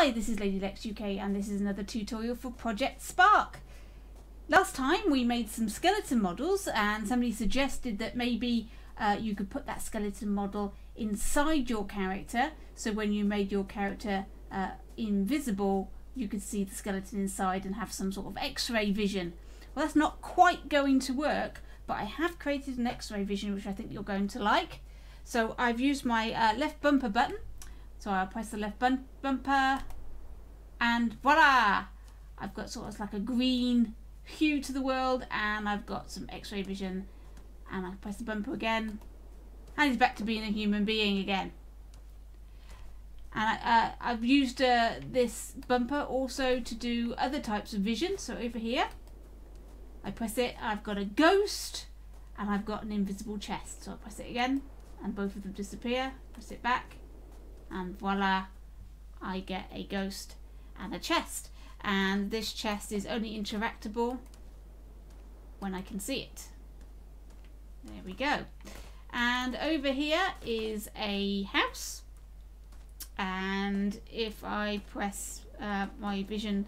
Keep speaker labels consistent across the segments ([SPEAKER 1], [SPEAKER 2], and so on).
[SPEAKER 1] Hi, this is Lady Lex UK and this is another tutorial for Project Spark. Last time we made some skeleton models and somebody suggested that maybe you could put that skeleton model inside your character, so when you made your character invisible you could see the skeleton inside and have some sort of X-ray vision. Well, that's not quite going to work, but I have created an X-ray vision which I think you're going to like. So I've used my left bumper button. So I'll press the left bumper and voila! I've got sort of like a green hue to the world and I've got some X-ray vision, and I press the bumper again and he's back to being a human being again. And I've used this bumper also to do other types of vision. So over here I press it, I've got a ghost and I've got an invisible chest. So I'll press it again and both of them disappear, press it back, and voila, I get a ghost and a chest. And this chest is only interactable when I can see it. There we go. And over here is a house, and if I press my vision,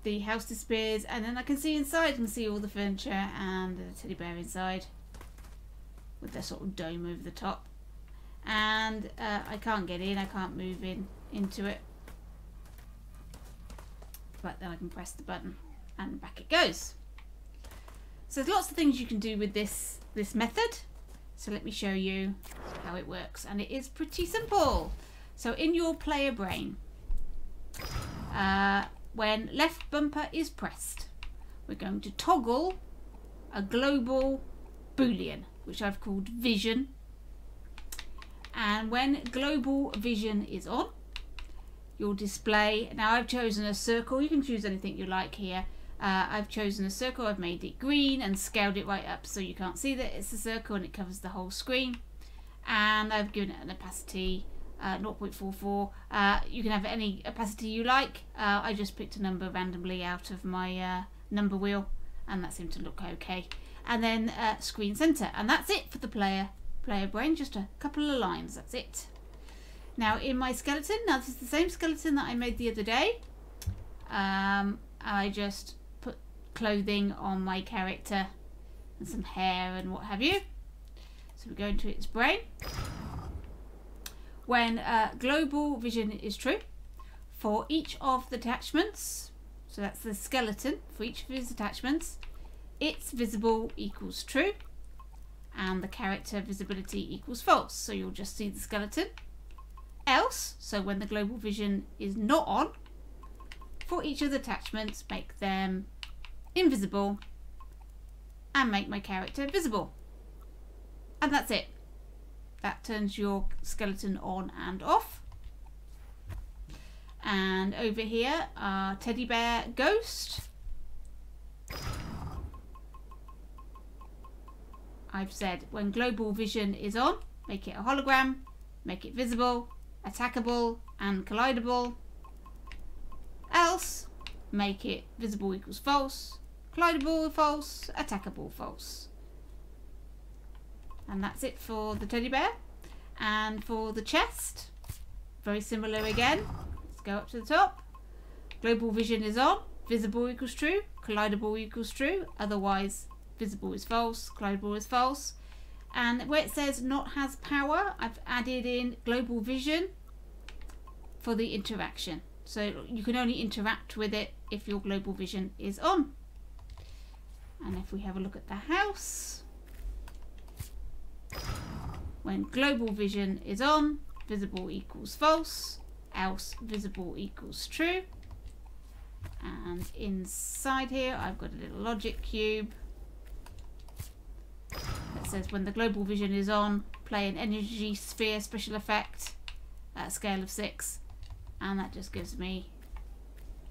[SPEAKER 1] the house disappears and then I can see inside. I can see all the furniture and the teddy bear inside with their sort of dome over the top. And I can't get in, I can't move into it, but then I can press the button and back it goes. So there's lots of things you can do with this method, so let me show you how it works, and it is pretty simple. So in your player brain, when left bumper is pressed, we're going to toggle a global boolean which I've called vision. And when global vision is on, you'll display, now I've chosen a circle, you can choose anything you like here. I've chosen a circle, I've made it green and scaled it right up so you can't see that it's a circle and it covers the whole screen. And I've given it an opacity 0.44. You can have any opacity you like. I just picked a number randomly out of my number wheel and that seemed to look okay. And then screen center, and that's it for the player brain, just a couple of lines, that's it. Now in my skeleton, now this is the same skeleton that I made the other day. I just put clothing on my character and some hair and what have you. So we go into its brain. When global vision is true, for each of the attachments, so that's the skeleton, for each of his attachments, its visible equals true and the character visibility equals false. So you'll just see the skeleton. Else, so when the global vision is not on, for each of the attachments, make them invisible and make my character visible. And that's it. That turns your skeleton on and off. And over here, our teddy bear ghost. I've said when global vision is on, make it a hologram, make it visible, attackable and collidable. Else, make it visible equals false, collidable false, attackable false. And that's it for the teddy bear. And for the chest, very similar again. Let's go up to the top. Global vision is on, visible equals true, collidable equals true, otherwise visible is false, collidable is false. And where it says not has power, I've added in global vision for the interaction. So you can only interact with it if your global vision is on. And if we have a look at the house, when global vision is on, visible equals false, else visible equals true. And inside here I've got a little logic cube that says when the global vision is on, play an energy sphere special effect at a scale of 6, and that just gives me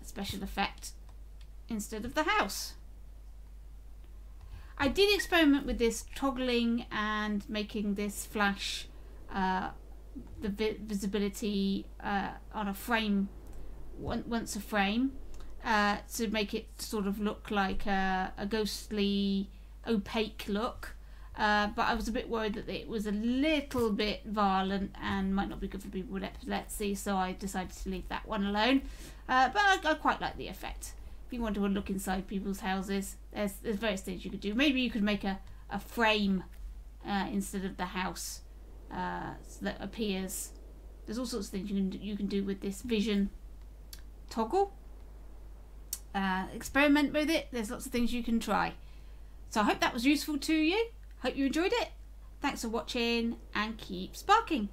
[SPEAKER 1] a special effect instead of the house. I did experiment with this toggling and making this flash the visibility on a frame, once a frame, to make it sort of look like a ghostly opaque look. but I was a bit worried that it was a little bit violent and might not be good for people with epilepsy, so I decided to leave that one alone. But I quite like the effect. If you want to look inside people's houses, there's various things you could do. Maybe you could make a frame instead of the house that appears. There's all sorts of things you can do with this vision toggle. Experiment with it. There's lots of things you can try. So I hope that was useful to you. Hope you enjoyed it. Thanks for watching and keep sparking.